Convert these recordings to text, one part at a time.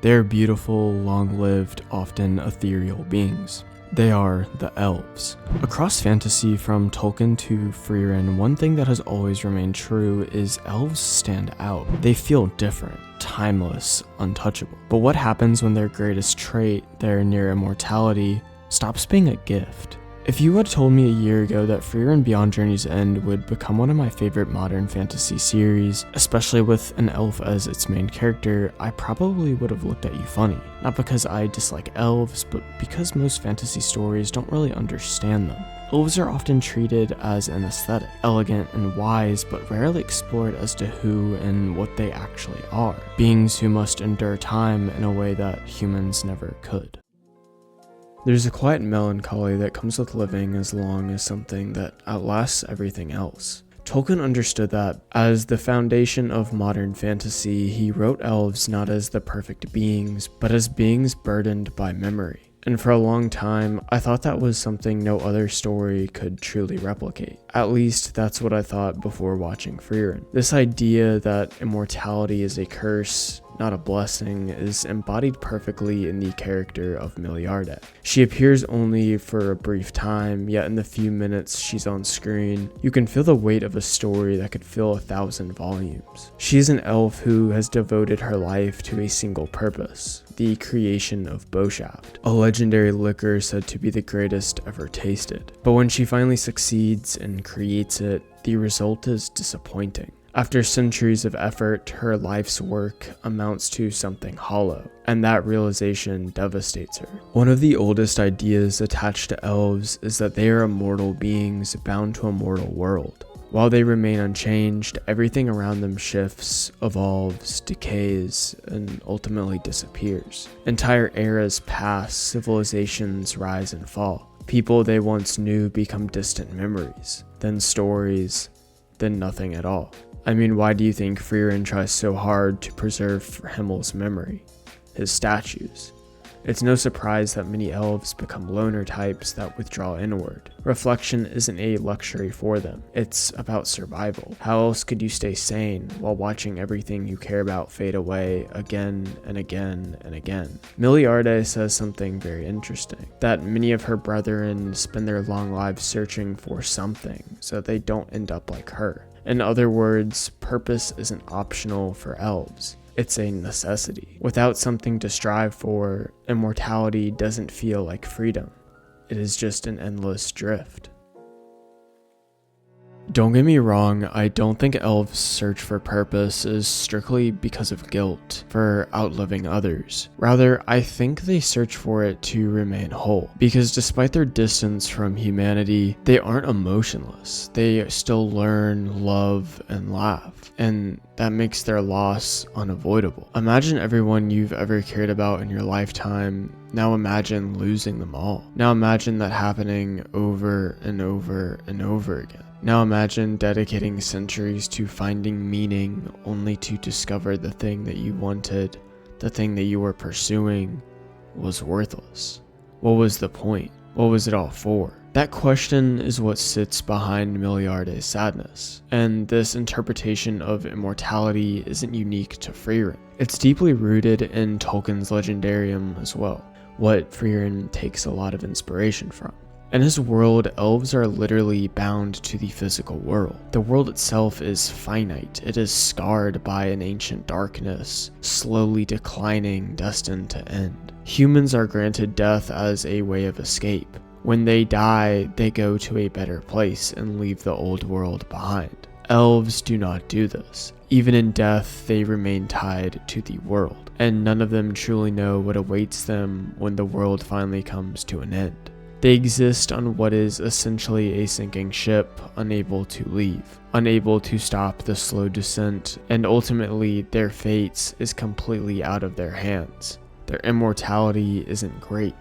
They are beautiful, long-lived, often ethereal beings. They are the elves. Across fantasy, from Tolkien to Frieren, one thing that has always remained true is elves stand out. They feel different, timeless, untouchable. But what happens when their greatest trait, their near immortality, stops being a gift? If you had told me a year ago that Frieren Beyond Journey's End would become one of my favorite modern fantasy series, especially with an elf as its main character, I probably would have looked at you funny. Not because I dislike elves, but because most fantasy stories don't really understand them. Elves are often treated as an aesthetic, elegant and wise, but rarely explored as to who and what they actually are. Beings who must endure time in a way that humans never could. There's a quiet melancholy that comes with living as long as something that outlasts everything else. Tolkien understood that. As the foundation of modern fantasy, he wrote elves not as the perfect beings, but as beings burdened by memory. And for a long time, I thought that was something no other story could truly replicate. At least, that's what I thought before watching Frieren. This idea that immortality is a curse, not a blessing, is embodied perfectly in the character of Melancholic. She appears only for a brief time, yet in the few minutes she's on screen, you can feel the weight of a story that could fill 1,000 volumes. She is an elf who has devoted her life to a single purpose: the creation of Bowshaft, a legendary liquor said to be the greatest ever tasted. But when she finally succeeds and creates it, the result is disappointing. After centuries of effort, her life's work amounts to something hollow, and that realization devastates her. One of the oldest ideas attached to elves is that they are immortal beings bound to a mortal world. While they remain unchanged, everything around them shifts, evolves, decays, and ultimately disappears. Entire eras pass, civilizations rise and fall. People they once knew become distant memories, then stories, then nothing at all. I mean, why do you think Frieren tries so hard to preserve Himmel's memory, his statues? It's no surprise that many elves become loner types that withdraw inward. Reflection isn't a luxury for them, it's about survival. How else could you stay sane while watching everything you care about fade away again and again and again? Melancholic says something very interesting, that many of her brethren spend their long lives searching for something so that they don't end up like her. In other words, purpose isn't optional for elves. It's a necessity. Without something to strive for, immortality doesn't feel like freedom. It is just an endless drift. Don't get me wrong, I don't think elves' search for purpose is strictly because of guilt for outliving others. Rather, I think they search for it to remain whole. Because despite their distance from humanity, they aren't emotionless. They still learn, love, and laugh. And that makes their loss unavoidable. Imagine everyone you've ever cared about in your lifetime. Now imagine losing them all. Now imagine that happening over and over and over again. Now imagine dedicating centuries to finding meaning only to discover the thing that you wanted, the thing that you were pursuing, was worthless. What was the point? What was it all for? That question is what sits behind Melancholic's sadness, and this interpretation of immortality isn't unique to Frieren. It's deeply rooted in Tolkien's Legendarium as well, what Frieren takes a lot of inspiration from. In his world, elves are literally bound to the physical world. The world itself is finite. It is scarred by an ancient darkness, slowly declining, destined to end. Humans are granted death as a way of escape. When they die, they go to a better place and leave the old world behind. Elves do not do this. Even in death, they remain tied to the world, and none of them truly know what awaits them when the world finally comes to an end. They exist on what is essentially a sinking ship, unable to leave, unable to stop the slow descent, and ultimately their fate is completely out of their hands. Their immortality isn't great,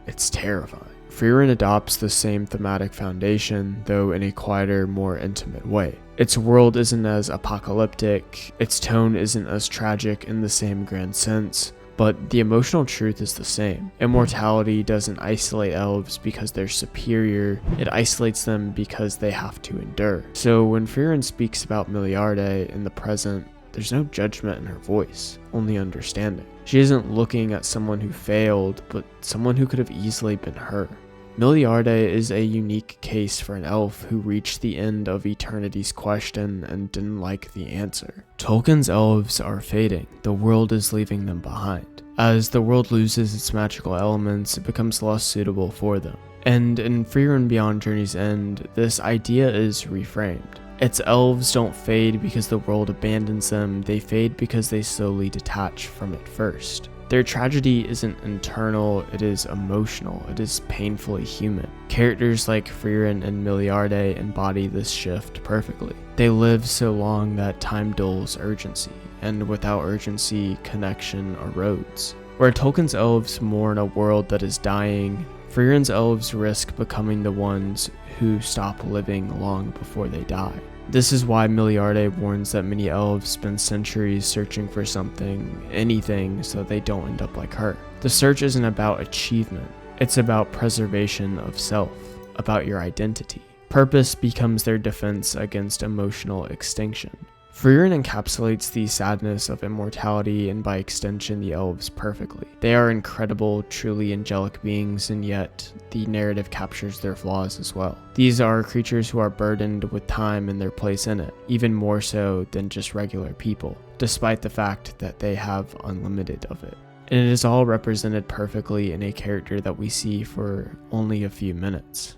it's terrifying. Frieren adopts the same thematic foundation, though in a quieter, more intimate way. Its world isn't as apocalyptic, its tone isn't as tragic in the same grand sense, but the emotional truth is the same. Immortality doesn't isolate elves because they're superior, it isolates them because they have to endure. So when Frieren speaks about Melancholic in the present, there's no judgment in her voice, only understanding. She isn't looking at someone who failed, but someone who could have easily been her. Melancholic is a unique case for an elf who reached the end of eternity's question and didn't like the answer. Tolkien's elves are fading, the world is leaving them behind. As the world loses its magical elements, it becomes less suitable for them. And in Frieren Beyond Journey's End, this idea is reframed. Its elves don't fade because the world abandons them, they fade because they slowly detach from it first. Their tragedy isn't internal, it is emotional, it is painfully human. Characters like Frieren and Melancholic embody this shift perfectly. They live so long that time dulls urgency, and without urgency, connection erodes. Where Tolkien's elves mourn a world that is dying, Frieren's elves risk becoming the ones who stop living long before they die. This is why Melancholic warns that many elves spend centuries searching for something, anything, so they don't end up like her. The search isn't about achievement, it's about preservation of self, about your identity. Purpose becomes their defense against emotional extinction. Frieren encapsulates the sadness of immortality and by extension the elves perfectly. They are incredible, truly angelic beings, and yet the narrative captures their flaws as well. These are creatures who are burdened with time and their place in it, even more so than just regular people, despite the fact that they have unlimited of it. And it is all represented perfectly in a character that we see for only a few minutes.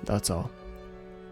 That's all.